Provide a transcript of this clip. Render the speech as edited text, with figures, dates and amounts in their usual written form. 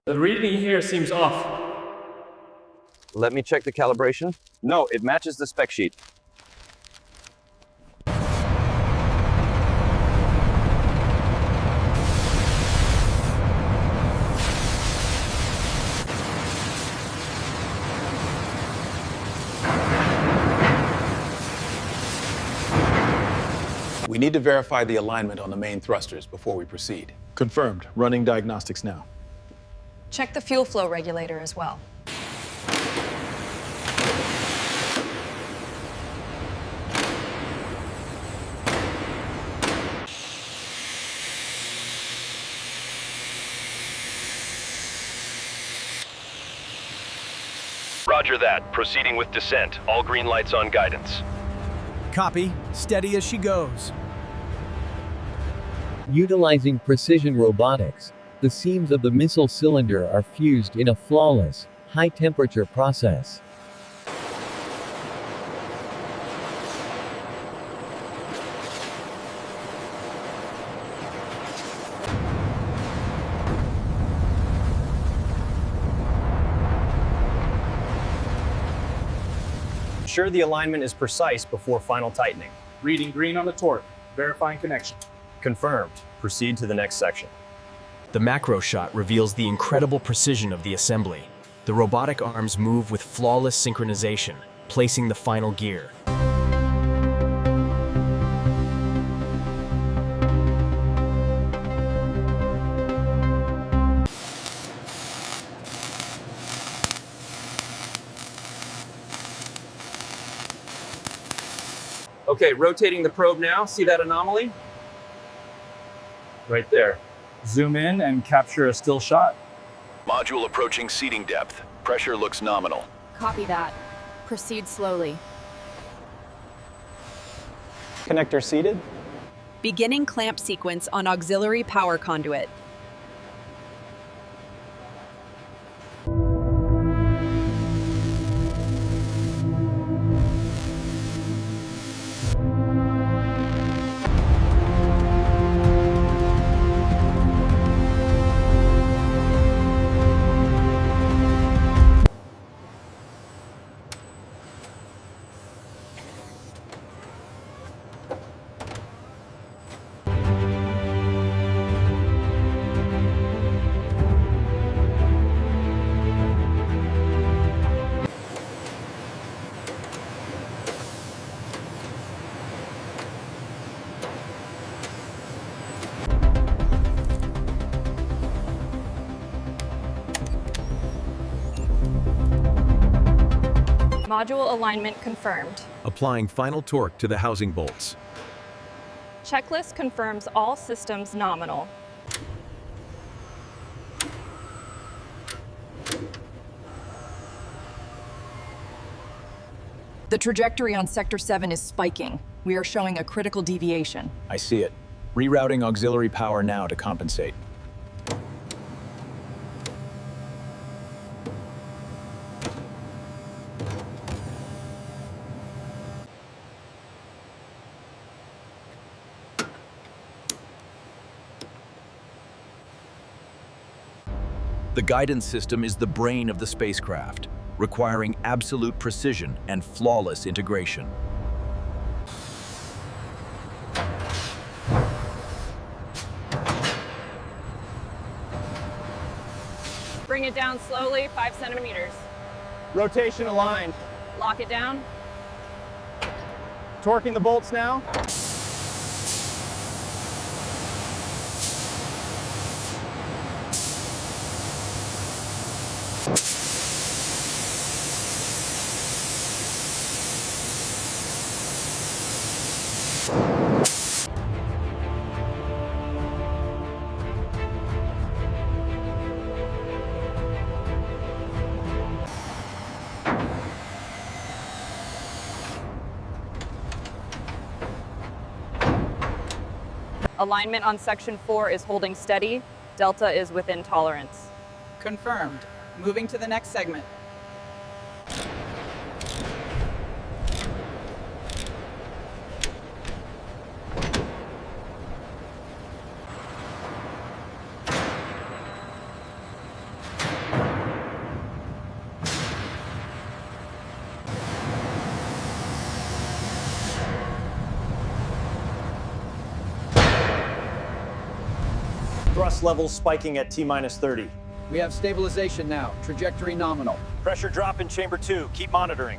The reading here seems off. Let me check the calibration. No, it matches the spec sheet. We need to verify the alignment on the main thrusters before we proceed. Confirmed. Running diagnostics now. Check the fuel flow regulator as well. Roger that. Proceeding with descent. All green lights on guidance. Copy. Steady as she goes. Utilizing precision robotics, the seams of the missile cylinder are fused in a flawless, high-temperature process. Ensure the alignment is precise before final tightening. Reading green on the torque. Verifying connection. Confirmed. Proceed to the next section. The macro shot reveals the incredible precision of the assembly. The robotic arms move with flawless synchronization, placing the final gear. Okay, rotating the probe now. See that anomaly? Right there. Zoom in and capture a still shot. Module approaching seating depth. Pressure looks nominal. Copy that. Proceed slowly. Connector seated. Beginning clamp sequence on auxiliary power conduit. Module alignment confirmed. Applying final torque to the housing bolts. Checklist confirms all systems nominal. The trajectory on Sector 7 is spiking. We are showing a critical deviation. I see it. Rerouting auxiliary power now to compensate. The guidance system is the brain of the spacecraft, requiring absolute precision and flawless integration. Bring it down slowly, 5 centimeters. Rotation aligned. Lock it down. Torquing the bolts now. Alignment on section 4 is holding steady. Delta is within tolerance. Confirmed. Moving to the next segment. Thrust levels spiking at T-minus 30. We have stabilization now. Trajectory nominal. Pressure drop in chamber 2. Keep monitoring.